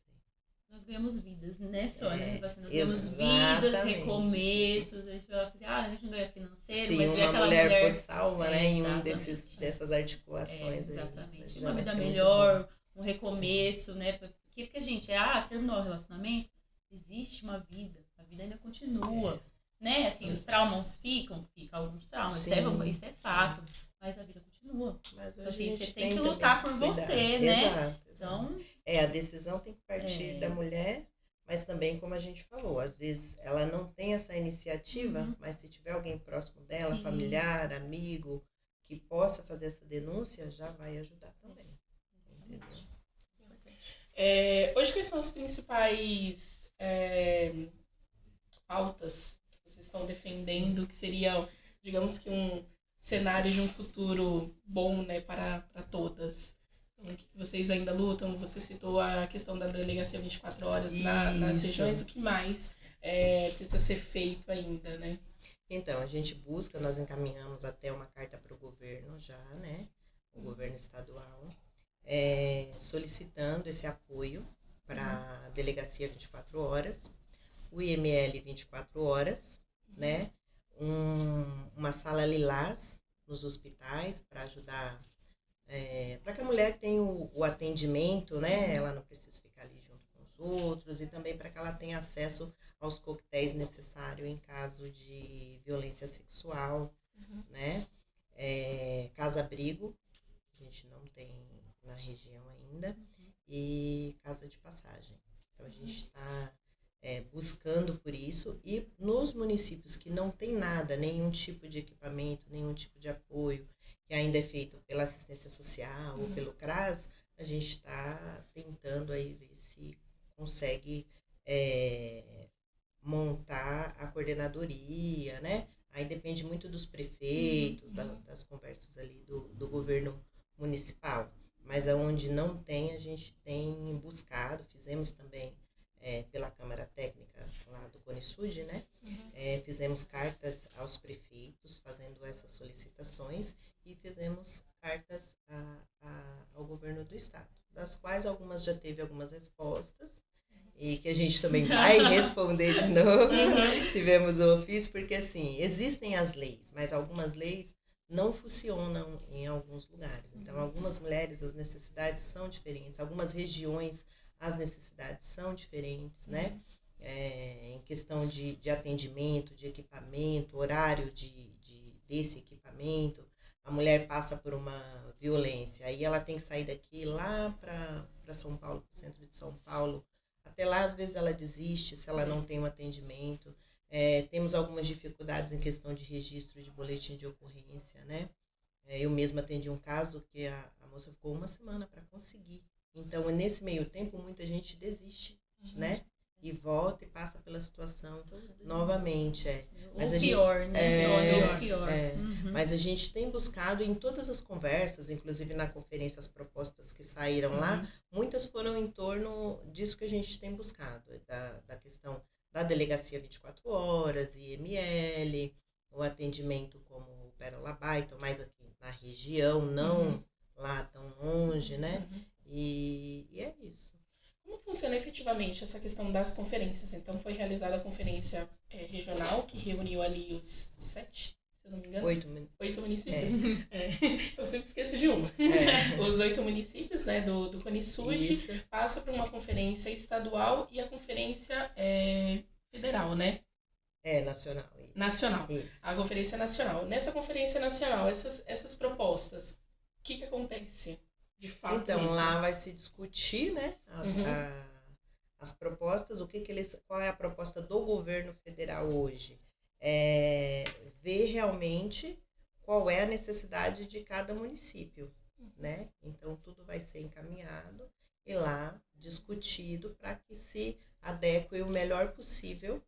Nós ganhamos vidas, né, Sônia? Nós ganhamos exatamente. vidas, recomeços. A gente vai falar assim, a gente não ganha financeiro, Se mas uma mulher for salva, né, em um dessas articulações exatamente. aí. Uma vida melhor, um recomeço, né? Porque a gente, terminou o relacionamento, existe uma vida, a vida ainda continua. Né? Assim, os traumas ficam alguns traumas, isso é fato, mas a vida continua. Mas hoje assim, você tem que lutar por você, né? Exato. Então, a decisão tem que partir da mulher, mas também, como a gente falou, às vezes ela não tem essa iniciativa, mas se tiver alguém próximo dela, familiar, amigo, que possa fazer essa denúncia, já vai ajudar também. Entendeu? Hoje, quais são as principais pautas que vocês estão defendendo, que seria, digamos que um cenário de um futuro bom, né, para todas? Então, o que vocês ainda lutam? Você citou a questão da delegacia 24 horas nas regiões. O que mais precisa ser feito ainda, né? Então, a gente busca, nós encaminhamos até uma carta para o governo já, né? O governo estadual, solicitando esse apoio para a delegacia 24 horas, o IML 24 horas, né? Uma sala lilás nos hospitais para ajudar, para que a mulher tenha o atendimento, né? Ela não precisa ficar ali junto com os outros, e também para que ela tenha acesso aos coquetéis necessários em caso de violência sexual, né? Casa-abrigo, a gente não tem na região ainda, e casa de passagem. Então a gente está buscando por isso, e nos municípios que não tem nada, nenhum tipo de equipamento, nenhum tipo de apoio, que ainda é feito pela assistência social ou pelo CRAS, a gente está tentando aí ver se consegue montar a coordenadoria, né? Aí depende muito dos prefeitos, das conversas ali do governo municipal. Mas aonde não tem, a gente tem buscado, fizemos também pela Câmara Técnica lá do Conisud, né? Fizemos cartas aos prefeitos fazendo essas solicitações e fizemos cartas ao governo do estado, das quais algumas já teve algumas respostas, e que a gente também vai responder de novo. Tivemos o ofício, porque assim, existem as leis, mas algumas leis não funcionam em alguns lugares. Então, algumas mulheres, as necessidades são diferentes, algumas regiões, as necessidades são diferentes, né? Em questão de atendimento, de equipamento, horário desse equipamento. A mulher passa por uma violência, aí ela tem que sair daqui lá para São Paulo, para o centro de São Paulo. Até lá, às vezes, ela desiste se ela não tem um atendimento. Temos algumas dificuldades em questão de registro de boletim de ocorrência, né? Eu mesma atendi um caso que a moça ficou 1 semana para conseguir. Então, nesse meio tempo, muita gente desiste, né? E volta e passa pela situação novamente. Mas ou pior, né? Pior. Mas a gente tem buscado em todas as conversas, inclusive na conferência, as propostas que saíram lá, muitas foram em torno disso que a gente tem buscado, da questão da delegacia 24 horas, IML, o atendimento como o Pérola Baita, mais aqui na região, não lá tão longe, né? E é isso. Como funciona efetivamente essa questão das conferências? Então, foi realizada a conferência regional, que reuniu ali os 7, se eu não me engano? 8 municípios. Eu sempre esqueço de uma. Os 8 municípios, né, do CONISUD, passa por uma conferência estadual e a conferência federal, né? Nacional. Isso. Nacional. Isso. A conferência nacional. Nessa conferência nacional, essas propostas, o que acontece? De fato, então, mesmo. lá vai se discutir, né, as propostas, qual é a proposta do governo federal hoje. Ver realmente qual é a necessidade de cada município, né? Então, tudo vai ser encaminhado e lá discutido para que se adeque o melhor possível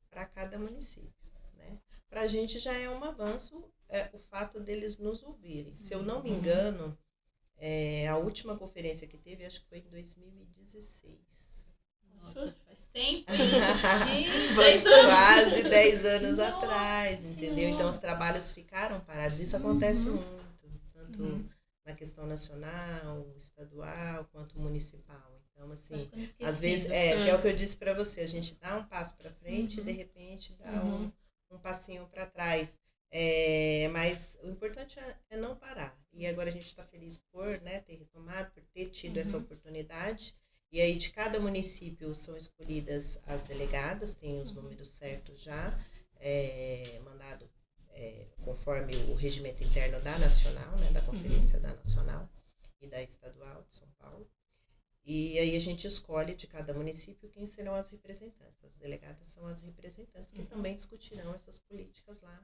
para cada município, né? Para a gente já é um avanço o fato deles nos ouvirem. Se eu não me engano, a última conferência que teve, acho que foi em 2016. Nossa, faz tempo. Quase 10 anos atrás, entendeu? Então, os trabalhos ficaram parados. Isso acontece muito, tanto na questão nacional, estadual, quanto municipal. Então, assim, às vezes, que é o que eu disse para você, a gente dá um passo para frente e, de repente, dá um passinho para trás. Mas o importante é não parar. E agora a gente está feliz por, né, ter retomado, por ter tido essa oportunidade. E aí de cada município são escolhidas as delegadas, tem os números certos já, mandado conforme o regimento interno da Nacional, né, da Conferência da Nacional e da Estadual de São Paulo. E aí a gente escolhe de cada município quem serão as representantes. As delegadas são as representantes que também discutirão essas políticas lá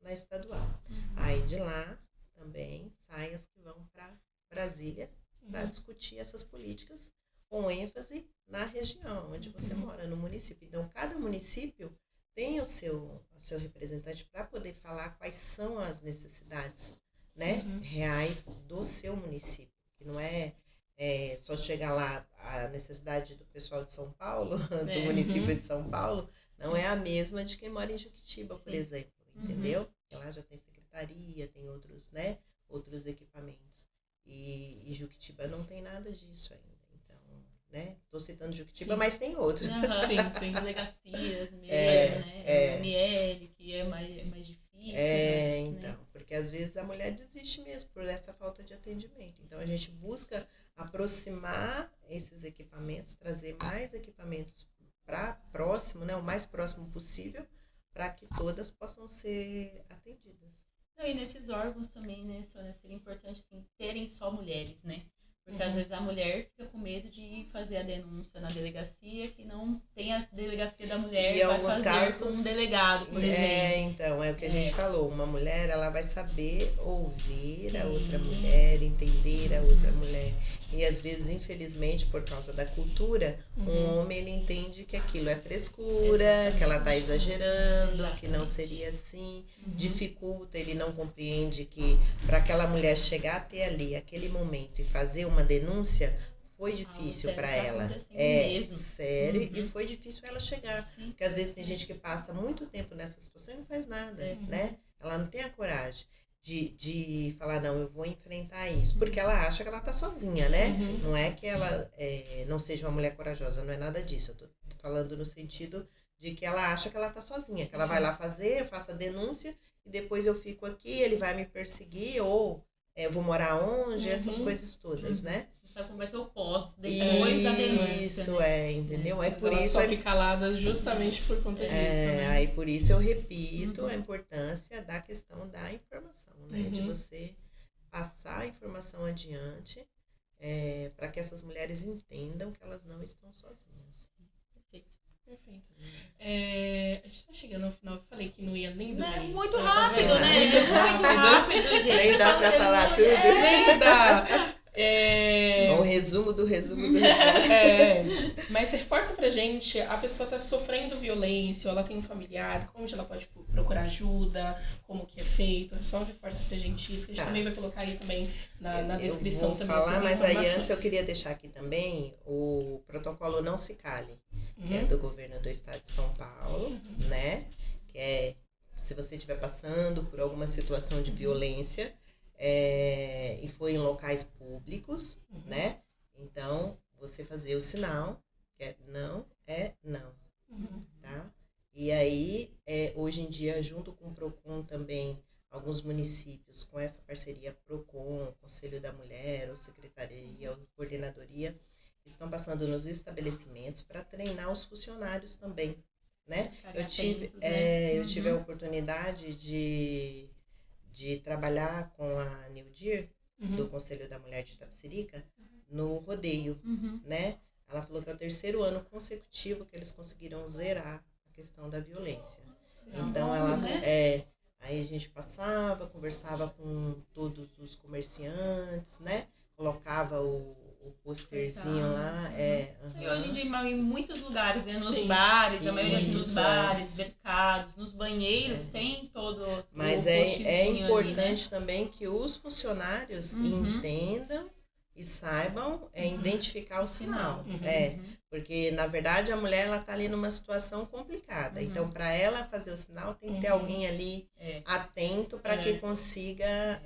na estadual. Aí de lá também saem as que vão para Brasília para discutir essas políticas com ênfase na região onde você mora, no município. Então, cada município tem o seu representante para poder falar quais são as necessidades, né, reais do seu município. Que não é só chegar lá, a necessidade do pessoal de São Paulo, do município de São Paulo, não é a mesma de quem mora em Juquitiba, por exemplo. Entendeu? Lá já tem secretaria, tem outros, né, outros equipamentos. E Juquitiba não tem nada disso ainda. Então, né, estou citando Juquitiba, mas tem outros. Sim. Delegacias mesmo, né? ML, que é mais difícil. Então, porque às vezes a mulher desiste mesmo por essa falta de atendimento. Então, a gente busca aproximar esses equipamentos, trazer mais equipamentos para próximo, né, o mais próximo possível, para que todas possam ser atendidas. E nesses órgãos também, né, Sônia, seria importante assim, terem só mulheres, né? Porque às vezes a mulher fica com medo de fazer a denúncia na delegacia, que não tem a delegacia da mulher, e vai fazer casos, com um delegado, por exemplo. Então, é o que a gente falou, uma mulher, ela vai saber ouvir a outra mulher, entender a outra mulher. E às vezes, infelizmente, por causa da cultura, um homem ele entende que aquilo é frescura, que ela está exagerando, que não seria assim, dificulta, ele não compreende que para aquela mulher chegar até ali, aquele momento, e fazer uma denúncia, foi difícil para ela. Sério, e foi difícil ela chegar. Porque às vezes tem gente que passa muito tempo nessa situação e não faz nada, né? Ela não tem a coragem. de falar, não, eu vou enfrentar isso. Porque ela acha que ela tá sozinha, né? Uhum. Não é que ela não seja uma mulher corajosa, não é nada disso. Eu tô falando no sentido de que ela acha que ela tá sozinha, que ela vai lá fazer, eu faço a denúncia e depois eu fico aqui, ele vai me perseguir, ou eu vou morar onde, essas coisas todas, né? Essa conversa eu posso, depois da denúncia. Isso, né? entendeu? Mas por ela isso sofre caladas justamente por conta disso, né? aí por isso eu repito a importância da questão da informação, né? De você passar a informação adiante para que essas mulheres entendam que elas não estão sozinhas. Perfeito. A gente tá chegando ao final, eu falei que não ia nem doer. Muito rápido, né? Muito rápido, gente. Nem dá pra falar tudo. Nem dá. O resumo do resumo. Mas reforça pra gente, a pessoa tá sofrendo violência, ou ela tem um familiar, como ela pode procurar ajuda, como que é feito, só reforça pra gente isso, que a gente também vai colocar aí também na descrição. Eu vou também falar, mas aí informações. antes eu queria deixar aqui também o protocolo Não Se Cale, que é do governo do estado de São Paulo, né? Que é, se você estiver passando por alguma situação de violência, e foi em locais públicos, né? Então, você fazer o sinal, que é não, tá? E aí, hoje em dia, junto com o PROCON também, alguns municípios com essa parceria PROCON, Conselho da Mulher, ou Secretaria, ou Coordenadoria, estão passando nos estabelecimentos para treinar os funcionários também, né? Eu tive a oportunidade de trabalhar com a Nildir, do Conselho da Mulher de Itapecerica, no rodeio, né? Ela falou que é o 3º ano consecutivo que eles conseguiram zerar a questão da violência. Então, elas... aí a gente passava, conversava com todos os comerciantes, né? Colocava o posterzinho lá. E hoje em dia, em muitos lugares, né? Nos bares, a maioria dos bares, mercados, nos banheiros, tem todo Mas é importante ali, né? Também que os funcionários entendam e saibam identificar o sinal. Porque, na verdade, a mulher ela tá ali numa situação complicada. Então, para ela fazer o sinal, tem que ter alguém ali atento para que consiga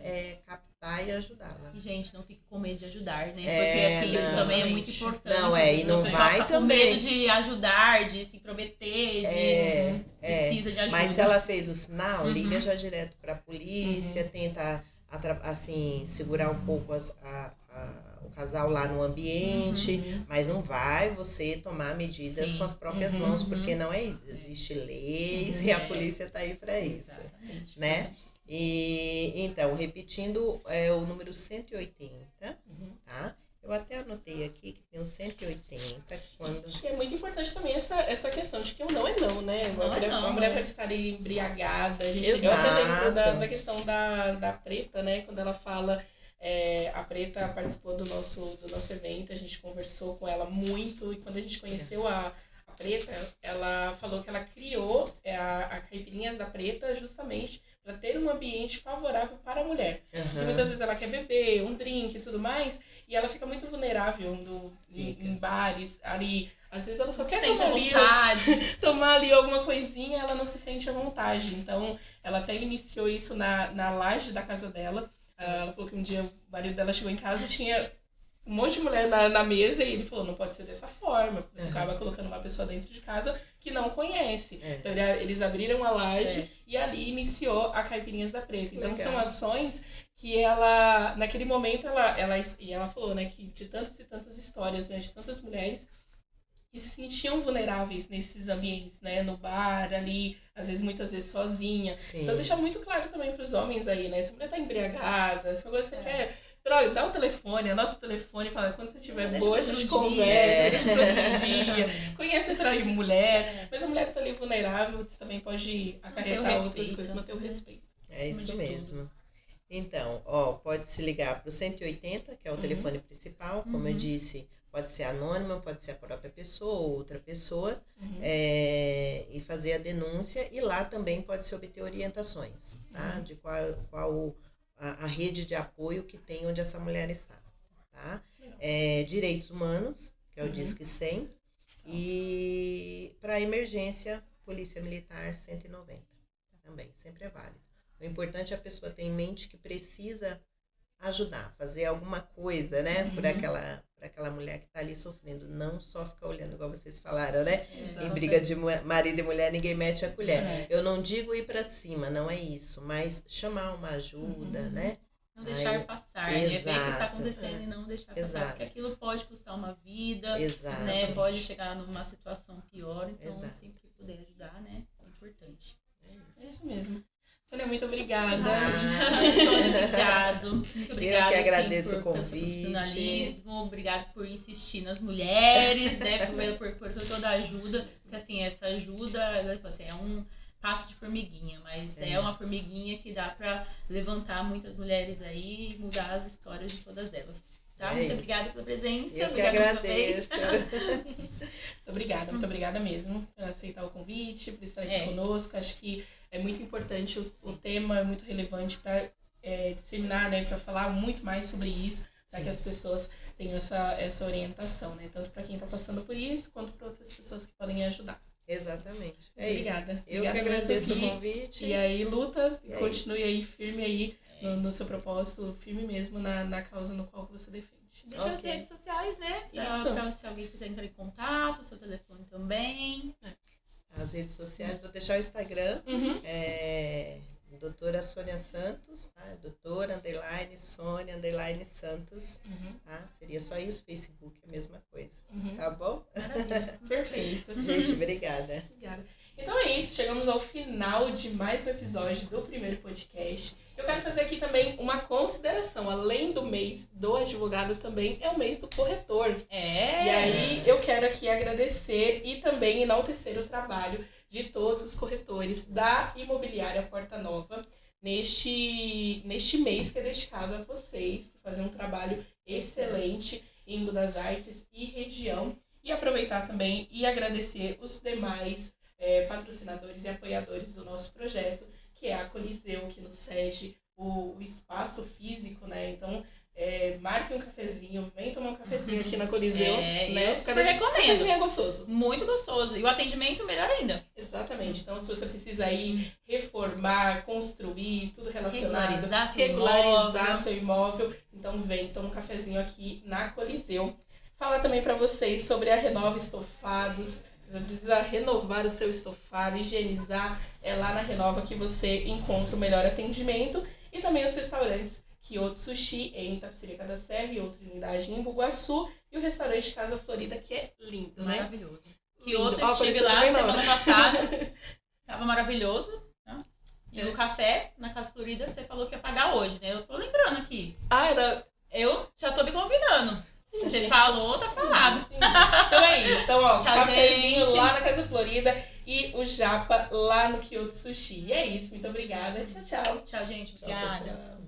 captar e ajudá-la. E, gente, não fique com medo de ajudar, né? Porque, assim, isso também é muito importante. Não, e não vai também... com medo de ajudar, de se intrometer, precisa de ajuda. Mas se ela fez o sinal, liga já direto para a polícia, tenta, assim, segurar um pouco o casal lá no ambiente, mas não vai você tomar medidas com as próprias mãos, porque não é isso. Existem leis e a polícia está aí para isso, né? E, então, repetindo, o número 180, tá? Eu até anotei aqui que tem o 180. Que é muito importante também essa questão de que o não é não, né? Uma mulher pode estar embriagada. Eu até lembro da questão da Preta, né? Quando ela fala... a Preta participou do nosso evento, a gente conversou com ela muito, e quando a gente conheceu a Preta, ela falou que ela criou a Caipirinhas da Preta justamente para ter um ambiente favorável para a mulher. Porque muitas vezes ela quer beber um drink e tudo mais, e ela fica muito vulnerável em bares, ali. Às vezes ela só quer tomar ali alguma coisinha, ela não se sente à vontade. Então, ela até iniciou isso na laje da casa dela. Ela falou que um dia o marido dela chegou em casa e tinha um monte de mulher na mesa, e ele falou, não pode ser dessa forma, porque você acaba colocando uma pessoa dentro de casa que não conhece. Então eles abriram a laje e ali iniciou a Caipirinhas da Preta. Então são ações que ela, naquele momento, ela falou, né, que de tantas e tantas histórias, né, de tantas mulheres que se sentiam vulneráveis nesses ambientes, né, no bar, ali, às vezes, muitas vezes sozinha. Então deixa muito claro também para os homens aí, né, se a mulher tá embriagada, se você quer... Dá o telefone, anota o telefone e fala, quando você estiver boa, a gente conversa, deixa pra outro dia. Conhece outra mulher, mas a mulher que tá ali vulnerável, você também pode acarretar outras coisas, manter o respeito. É isso mesmo. Então, pode se ligar pro 180, que é o telefone principal, como eu disse, pode ser anônima, pode ser a própria pessoa ou outra pessoa, e fazer a denúncia, e lá também pode se obter orientações, tá? De qual a rede de apoio que tem onde essa mulher está, tá? Direitos humanos, que é o Disque 100, e para emergência, Polícia Militar 190, também, sempre é válido. O importante é a pessoa ter em mente que precisa ajudar, fazer alguma coisa, né? Por aquela mulher que está ali sofrendo. Não só ficar olhando, igual vocês falaram, né? Em briga de marido e mulher, ninguém mete a colher. Eu não digo ir para cima, não é isso. Mas chamar uma ajuda, né? Não deixar passar, né? Ver o que está acontecendo e não deixar passar. Porque aquilo pode custar uma vida, né? Pode chegar numa situação pior. Então, sempre que puder ajudar, né? É importante. É isso mesmo. Sônia, muito obrigada. Sônia, obrigado. Muito obrigada. Eu que agradeço assim, o convite. Profissionalismo. Obrigado por insistir nas mulheres, né? Por toda a ajuda. Porque assim, essa ajuda assim, é um passo de formiguinha, mas é uma formiguinha que dá para levantar muitas mulheres aí e mudar as histórias de todas elas. Tá? Muito obrigada pela presença. Eu que agradeço. Muito obrigada mesmo por aceitar o convite, por estar aqui conosco. Acho que é muito importante, o tema é muito relevante para disseminar, né, para falar muito mais sobre isso, para que as pessoas tenham essa orientação, né, tanto para quem está passando por isso, quanto para outras pessoas que podem ajudar. Exatamente. Obrigada. Eu que agradeço o convite. E aí, luta, continue aí firme aí no seu propósito, firme mesmo na causa no qual você defende. Deixa as redes sociais, né? Pra se alguém quiser entrar em contato, o seu telefone também. As redes sociais, vou deixar o Instagram. Doutora Sônia Santos, tá? Doutora, Sônia, Santos, tá? Seria só isso, Facebook, a mesma coisa, tá bom? Maravilha, perfeito. Gente, obrigada. Obrigada. Então é isso, chegamos ao final de mais um episódio do primeiro podcast. Eu quero fazer aqui também uma consideração, além do mês do advogado, também é o mês do corretor. E aí eu quero aqui agradecer e também enaltecer o trabalho de todos os corretores da Imobiliária Porta Nova neste mês que é dedicado a vocês, que fazem um trabalho excelente em das Artes e região. E aproveitar também e agradecer os demais patrocinadores e apoiadores do nosso projeto, que é a Coliseu, que nos cede o espaço físico, né? Então, marque um cafezinho, vem tomar um cafezinho aqui na Coliseu. Né? Eu super recomendo. O cafezinho é gostoso. Muito gostoso. E o atendimento melhor ainda. Exatamente. Então, se você precisa aí reformar, construir, tudo relacionado, regularizar seu imóvel, então vem, toma um cafezinho aqui na Coliseu. Falar também para vocês sobre a Renova Estofados. Você precisa renovar o seu estofado, higienizar, é lá na Renova que você encontra o melhor atendimento. E também os restaurantes Kyoto Sushi em Itapecerica da Serra e outra unidade em Bugaçu. E o restaurante Casa Florida, que é lindo, né? Maravilhoso. Kyoto, estive lá semana passada, tava maravilhoso. Né? E o café na Casa Florida, você falou que ia pagar hoje, né? Eu tô lembrando aqui. Eu já tô me convidando. Você falou, tá falado. Então é isso. Então, ó, tchau, cafezinho gente. lá na Casa Florida e o japa lá no Kyoto Sushi. E é isso. Muito obrigada. Tchau, tchau. Tchau, gente. Obrigada. Tchau, pessoal.